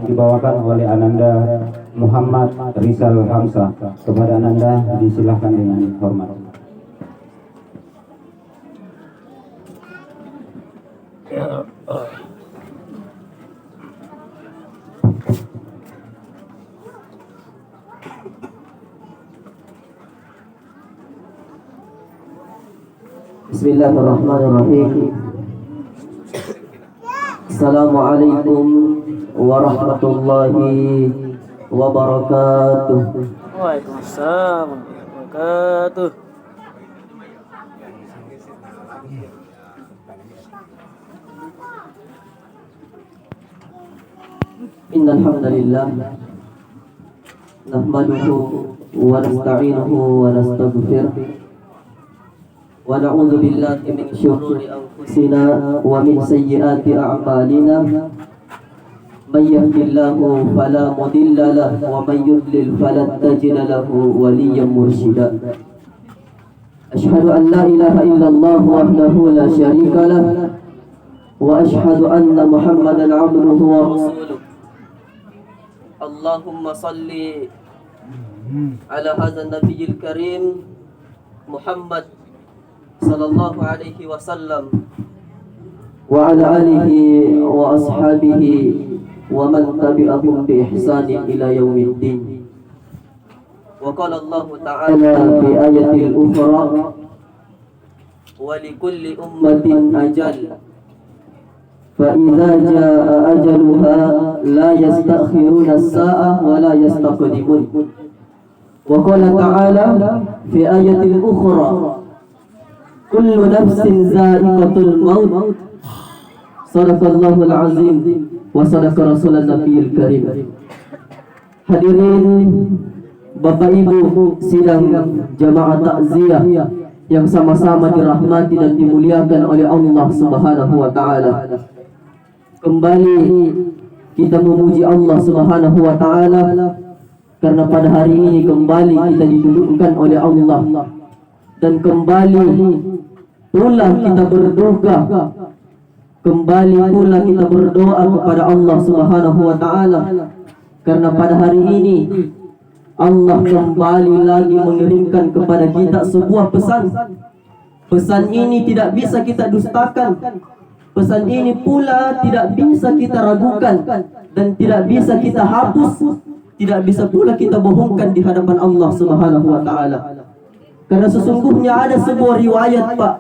dibawakan oleh Ananda Muhammad Rizal Hamzah. Kepada Ananda disilahkan dengan hormat. Bismillahirrahmanirrahim. Assalamualaikum warahmatullahi wabarakatuh. Waalaikumsalam warahmatullahi wabarakatuh. Innal hamdalillah nahmaduhu wa nasta'inuhu wa nastaghfiruh wa na'udzu billahi min shururi anfusina wa min sayyiati a'malina. May yahdihillahu fala mudilla lahu wa may yudlil falan tajida lahu waliyyan mursyida. Asyhadu an la ilaha illallah wahdahu la syarika lah wa asyhadu anna Muhammadan 'abduhu wa rasuluh. Allahumma salli ala hadzal nabiyil karim Muhammad sallallahu alaihi wasallam wa ala alihi wa ashabihi wa man tabi'ahum bi ihsanin ila yaumiddin. Wa qala Allah ta'ala fi ayatil ukhra wa likulli ummatin ajal fa idza jaa ajaluha la yastakhiruna as-sa'ah wa la yastaqdimun. Wa qala ta'ala fi ayatil ukhra kullu nafsin za'iqatul maut. Sadaqallahul azim wa sadaqa rasulun nabiyil karim. Hadirin Bapak Ibu sidang jamaah takziah yang sama-sama dirahmati dan dimuliakan oleh Allah Subhanahu wa taala. Kembali kita memuji Allah Subhanahu wa taala karena pada hari ini kembali kita didudukkan oleh Allah dan kembali pula kita berdoa, kembali pula kita berdoa kepada Allah Subhanahu wa taala karena pada hari ini Allah kembali lagi mengirimkan kepada kita sebuah pesan. Pesan ini tidak bisa kita dustakan. Pesan ini pula tidak bisa kita ragukan dan tidak bisa kita hapus, tidak bisa pula kita bohongkan di hadapan Allah Subhanahu wa taala. Karena sesungguhnya ada sebuah riwayat, Pak,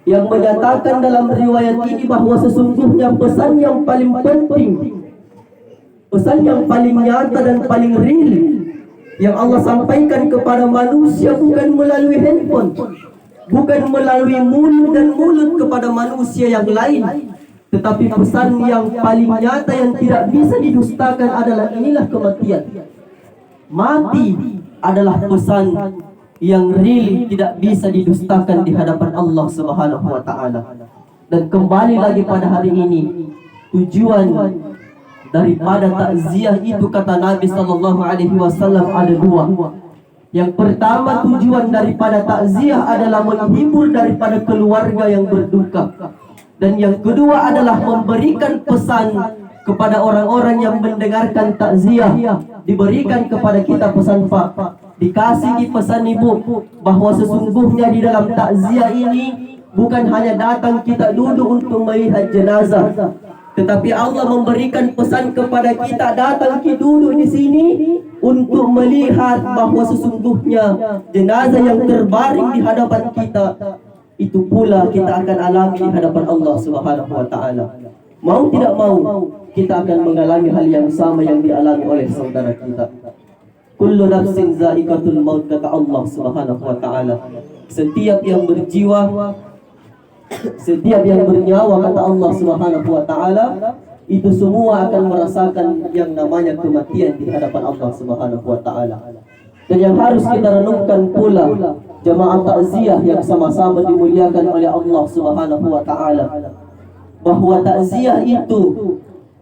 yang menyatakan dalam riwayat ini bahwa sesungguhnya pesan yang paling penting, pesan yang paling nyata dan paling real yang Allah sampaikan kepada manusia bukan melalui handphone, bukan melalui mulut dan mulut kepada manusia yang lain, tetapi pesan yang paling nyata yang tidak bisa didustakan adalah inilah kematian. Mati adalah pesan yang real, tidak bisa didustakan di hadapan Allah Subhanahu wa taala. Dan kembali lagi pada hari ini, tujuan daripada takziah itu kata Nabi sallallahu alaihi wasallam ada dua. Yang pertama, tujuan daripada takziah adalah menghibur daripada keluarga yang berduka. Dan yang kedua adalah memberikan pesan kepada orang-orang yang mendengarkan takziah. Diberikan kepada kita pesan, Pak, dikasih pesan Ibu, bahwa sesungguhnya di dalam takziah ini bukan hanya datang kita duduk untuk melihat jenazah, tetapi Allah memberikan pesan kepada kita datang kita duduk di sini untuk melihat bahwa sesungguhnya jenazah yang terbaring di hadapan kita itu pula kita akan alami di hadapan Allah Subhanahu wa taala. Mau tidak mau kita akan mengalami hal yang sama yang dialami oleh saudara kita. Kullu nafsin za'iqatul maut kata Allah Subhanahu wa taala. Setiap yang berjiwa, setiap yang bernyawa kata Allah Subhanahu wa taala, itu semua akan merasakan yang namanya kematian di hadapan Allah Subhanahu wa taala. Dan yang harus kita renungkan pula jamaah takziah yang sama-sama dimuliakan oleh Allah Subhanahu wa taala, bahwa takziah itu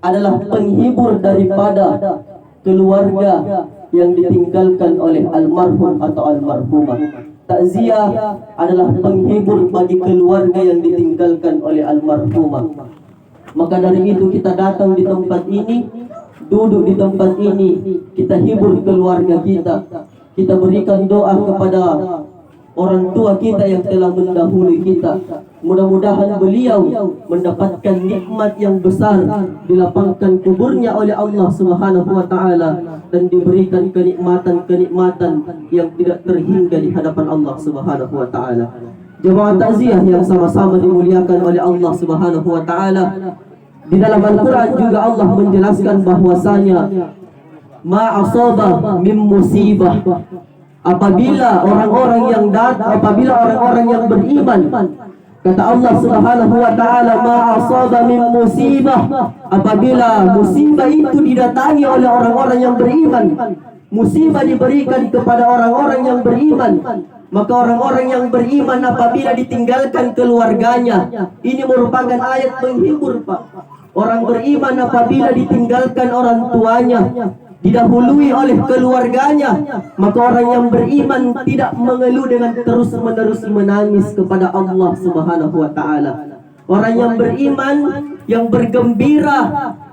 adalah penghibur daripada keluarga yang ditinggalkan oleh almarhum atau almarhumah. Takziah adalah penghibur bagi keluarga yang ditinggalkan oleh almarhumah. Maka dari itu kita datang di tempat ini duduk di tempat ini, kita hibur keluarga kita, kita berikan doa kepada orang tua kita yang telah mendahului kita. Mudah-mudahan beliau mendapatkan nikmat yang besar, dilapangkan kuburnya oleh Allah Subhanahu wa taala dan diberikan kenikmatan-kenikmatan yang tidak terhingga di hadapan Allah Subhanahu wa taala. Jemaah takziah yang sama-sama dimuliakan oleh Allah Subhanahu wa taala, di dalam Al-Quran juga Allah menjelaskan bahwasanya ma asaba min musibah, apabila orang-orang yang beriman, kata Allah Subhanahu wa taala, ma asaba min musibah, apabila musibah itu didatangi oleh orang-orang yang beriman, musibah diberikan kepada orang-orang yang beriman, maka orang-orang yang beriman apabila ditinggalkan keluarganya, ini merupakan ayat menghibur, Pak. Orang beriman apabila ditinggalkan orang tuanya, didahului oleh keluarganya, maka orang yang beriman tidak mengeluh dengan terus-menerus menangis kepada Allah Subhanahu wa taala. Orang yang beriman, yang bergembira,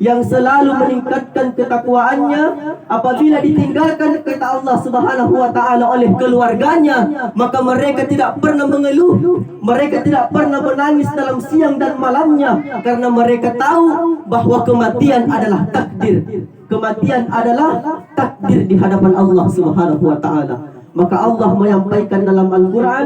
yang selalu meningkatkan ketakwaannya, apabila ditinggalkan kata Allah Subhanahu wa taala oleh keluarganya, maka mereka tidak pernah mengeluh, mereka tidak pernah menangis dalam siang dan malamnya, karena mereka tahu bahwa kematian adalah takdir. Kematian adalah takdir di hadapan Allah Subhanahu wa taala. Maka Allah menyampaikan dalam Al-Quran,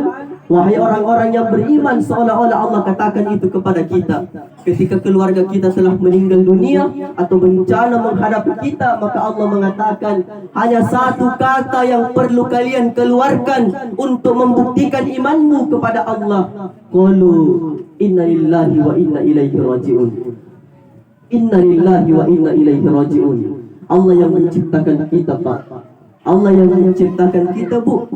wahai orang-orang yang beriman, seolah-olah Allah katakan itu kepada kita. Ketika keluarga kita telah meninggal dunia atau bencana menghadapi kita, maka Allah mengatakan, hanya satu kata yang perlu kalian keluarkan untuk membuktikan imanmu kepada Allah. Qalu inna lillahi wa inna ilaihi raji'un. Inna lillahi wa inna ilaihi raji'un. Allah yang menciptakan kita, Pak. Allah yang menciptakan kita, Bu.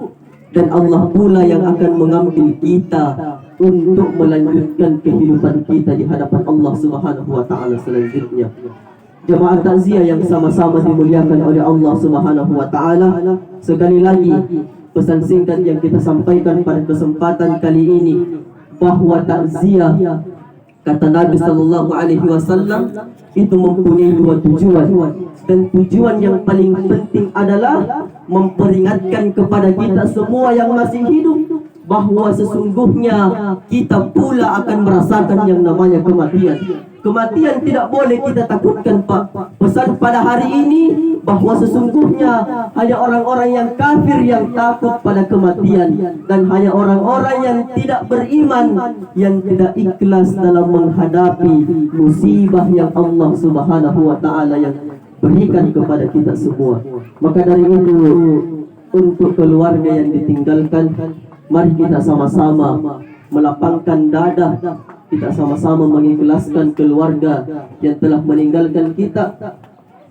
Dan Allah pula yang akan mengambil kita untuk melanjutkan kehidupan kita di hadapan Allah Subhanahu wa taala selanjutnya. Jemaah takziah yang sama-sama dimuliakan oleh Allah Subhanahu wa taala, sekali lagi pesan singkat yang kita sampaikan pada kesempatan kali ini, bahwa takziah, kata Nabi sallallahu alaihi wasallam, itu mempunyai dua tujuan. Dan tujuan yang paling penting adalah memperingatkan kepada kita semua yang masih hidup bahwa sesungguhnya kita pula akan merasakan yang namanya kematian. Kematian tidak boleh kita takutkan, Pak. Pesan pada hari ini bahwa sesungguhnya hanya orang-orang yang kafir yang takut pada kematian, dan hanya orang-orang yang tidak beriman yang tidak ikhlas dalam menghadapi musibah yang Allah Subhanahu wa taala yang berikan kepada kita semua. Maka dari itu, untuk keluarga yang ditinggalkan, mari kita sama-sama melapangkan dada, kita sama-sama mengikhlaskan keluarga yang telah meninggalkan kita.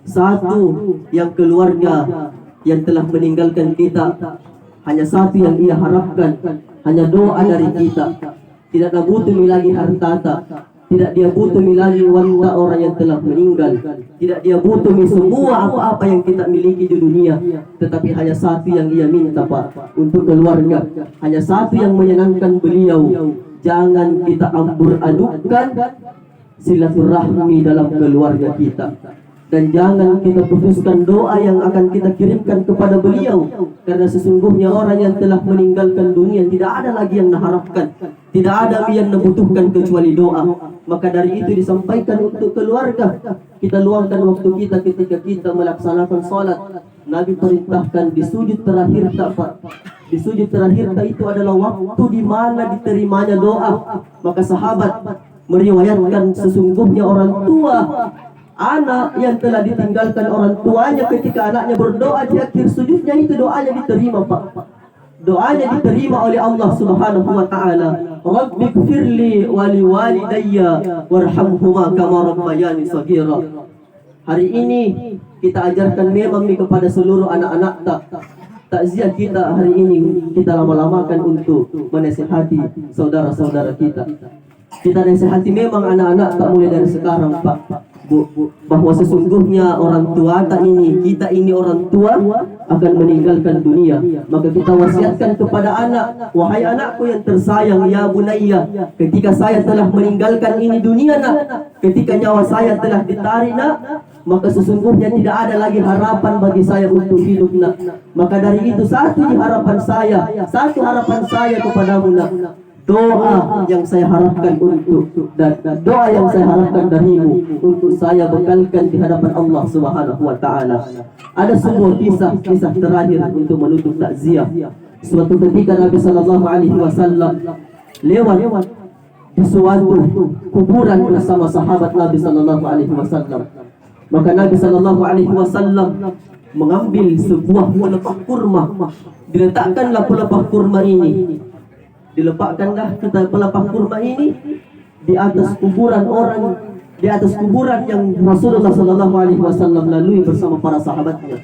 Satu yang keluarga yang telah meninggalkan kita, hanya satu yang ia harapkan, hanya doa dari kita. Tidak butuh lagi harta, tidak dia butuh lagi wanita orang yang telah meninggal, tidak dia butuh semua apa-apa yang kita miliki di dunia, tetapi hanya satu yang ia minta, Pak, untuk keluarga. Hanya satu yang menyenangkan beliau, jangan kita ambur-adukkan silaturahmi dalam keluarga kita, dan jangan kita putuskan doa yang akan kita kirimkan kepada beliau, karena sesungguhnya orang yang telah meninggalkan dunia tidak ada lagi yang mengharapkan, tidak ada yang membutuhkan kecuali doa. Maka dari itu disampaikan untuk keluarga, kita luangkan waktu kita ketika kita melaksanakan sholat. Nabi perintahkan di sujud terakhir, Pak. Di sujud terakhir itu adalah waktu di mana diterimanya doa. Maka sahabat meriwayatkan sesungguhnya orang tua anak yang telah ditinggalkan orang tuanya, ketika anaknya berdoa di akhir sujudnya, itu doanya diterima, Pak. Doanya diterima oleh Allah Subhanahu wa taala. Rabbighfirli wa liwalidayya warhamhuma kama rabbayani shaghira. Hari ini kita ajarkan memang kepada seluruh anak-anak takziah kita hari ini, kita lama-lamakan untuk menasihati saudara-saudara kita. Kita nasihati memang anak-anak tak mulai dari sekarang, Pak, bahwa sesungguhnya orang tua kita ini orang tua akan meninggalkan dunia. Maka kita wasiatkan kepada anak, wahai anakku yang tersayang, ya bunayya, ketika saya telah meninggalkan ini dunia, nak, ketika nyawa saya telah ditarik, nak, maka sesungguhnya tidak ada lagi harapan bagi saya untuk hidup nak. Maka dari itu satu harapan saya kepadamu nak, doa yang saya harapkan dan doa yang saya harapkan darimu untuk saya bekalkan di hadapan Allah Subhanahu wa taala. Ada sebuah kisah terakhir untuk menutup takziah. Suatu ketika Nabi sallallahu alaihi wasallam lewat di suatu kuburan bersama sahabat Nabi sallallahu alaihi wasallam. Maka Nabi sallallahu alaihi wasallam mengambil sebuah pelepah kurma. Diletakkanlah pelepah kurma ini. Diletakkanlah pelepah kurma ini di atas kuburan yang Rasulullah sallallahu alaihi wasallam lalui bersama para sahabatnya.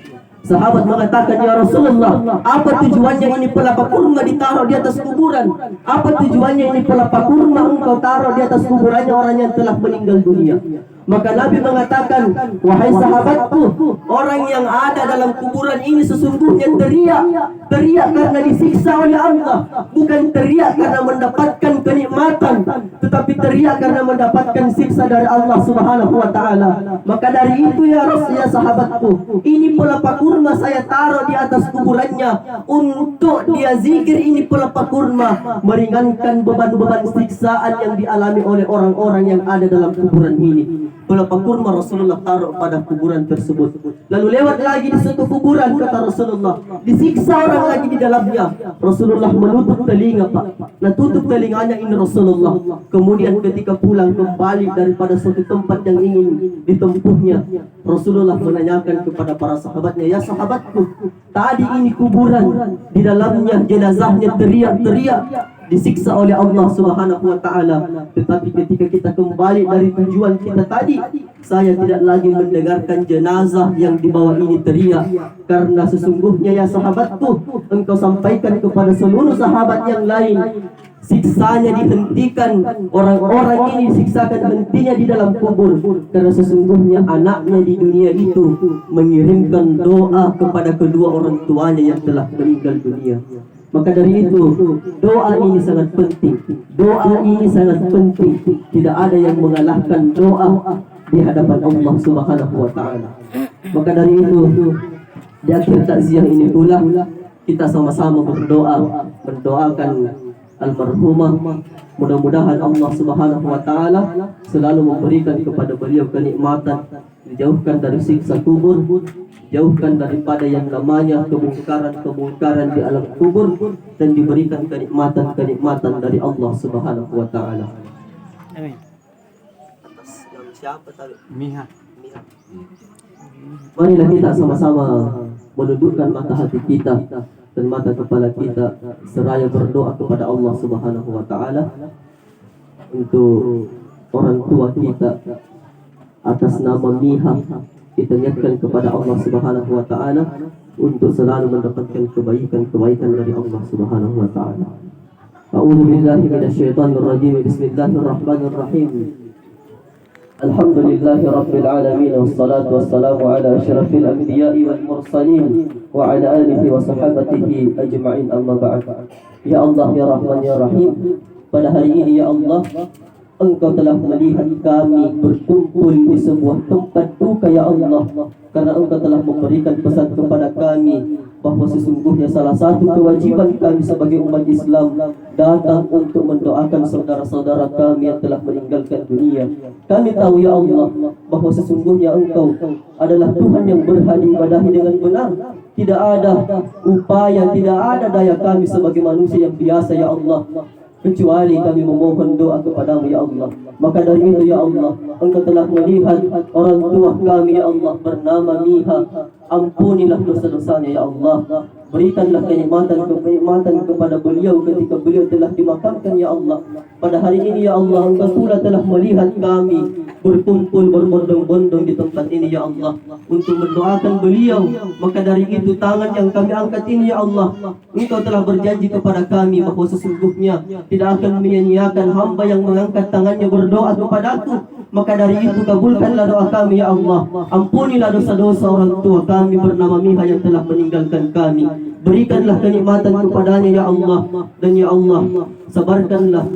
Sahabat mengatakan, "Ya Rasulullah, apa tujuannya ini pelepah kurma ditaruh di atas kuburan? Apa tujuannya ini pelepah kurma engkau taruh di atas kuburannya orang yang telah meninggal dunia?" Maka Nabi mengatakan, "Wahai sahabatku, orang yang ada dalam kuburan ini sesungguhnya teriak karena disiksa oleh Allah, bukan teriak karena mendapatkan kenikmatan, tetapi teriak karena mendapatkan siksa dari Allah Subhanahu wa taala. Maka dari itu ya sahabatku, ini pelepah kurma saya taruh di atas kuburannya untuk dia zikir. Ini pelepah kurma meringankan beban-beban siksaan yang dialami oleh orang-orang yang ada dalam kuburan ini." Pelepah kurma Rasulullah taruh pada kuburan tersebut. Lalu lewat lagi di suatu kuburan, kata Rasulullah, disiksa orang lagi di dalamnya. Rasulullah menutup telinga, Pak. Nah, tutup telinganya ini Rasulullah. Kemudian ketika pulang kembali daripada suatu tempat yang ingin ditempuhnya, Rasulullah menanyakan kepada para sahabatnya, "Ya sahabatku, tadi ini kuburan, di dalamnya jenazahnya teriak-teriak, disiksa oleh Allah Subhanahu wa taala. Tetapi ketika kita kembali dari tujuan kita tadi, saya tidak lagi mendengarkan jenazah yang di bawah ini teriak. Karena sesungguhnya ya sahabatku, engkau sampaikan kepada seluruh sahabat yang lain, siksanya dihentikan, orang-orang ini disiksakan hentinya di dalam kubur, karena sesungguhnya anaknya di dunia itu mengirimkan doa kepada kedua orang tuanya yang telah meninggal dunia." Maka dari itu, doa ini sangat penting. Tidak ada yang mengalahkan doa di hadapan Allah Subhanahu wa taala. Maka dari itu, di akhir takziah ini pula kita sama-sama mendoakan almarhumah. Mudah-mudahan Allah Subhanahu wa taala selalu memberikan kepada beliau kenikmatan, dijauhkan dari siksa kubur, jauhkan daripada yang namanya kemungkaran di alam kubur, dan diberikan kenikmatan dari Allah Subhanahu wa taala. Amin. Siapa tadi? Miha. Marilah kita sama-sama menundukkan mata hati kita dan mata kepala kita seraya berdoa kepada Allah Subhanahu wa taala untuk orang tua kita. Atas nama Miha, kita niatkan kepada Allah Subhanahu wa taala untuk selalu mendapatkan kebaikan dari Allah Subhanahu wa taala. A'udzu billahi minasyaitonir rajim. Bismillahirrahmanirrahim. Alhamdulillahi rabbil alamin, wassalatu wassalamu ala asyrafil anbiya'i wal mursalin wa ala alihi wa sahabatihi ajma'in, amma ba'd. Ya Allah, ya Rahman, ya Rahim, pada hari ini ya Allah, Engkau telah melihat kami berkumpul di sebuah tempat duka ya Allah, karena Engkau telah memberikan pesan kepada kami bahwa sesungguhnya salah satu kewajiban kami sebagai umat Islam datang untuk mendoakan saudara-saudara kami yang telah meninggalkan dunia. Kami tahu ya Allah bahwa sesungguhnya Engkau adalah Tuhan yang berhak diibadahi dengan benar. Tidak ada upaya, tidak ada daya kami sebagai manusia yang biasa ya Allah, kecuali kami memohon doa kepadamu ya Allah. Maka dari itu ya Allah, Engkau telah melihat orang tua kami ya Allah bernama Miha. Ampunilah dosa-dosanya ya Allah. Berikanlah kenikmatan kepada beliau ketika beliau telah dimakamkan ya Allah. Pada hari ini ya Allah, Engkau pula telah melihat kami berkumpul berbondong-bondong di tempat ini ya Allah untuk mendoakan beliau. Maka dari itu tangan yang kami angkat ini ya Allah, Engkau telah berjanji kepada kami bahwa sesungguhnya tidak akan menyia-nyiakan hamba yang mengangkat tangannya berdoa kepadaku. Maka dari itu kabulkanlah doa kami ya Allah. Ampunilah dosa-dosa orang tua kami bernama Miha yang telah meninggalkan kami. Berikanlah kenikmatan kepadanya ya Allah. Dan ya Allah, sabarkanlah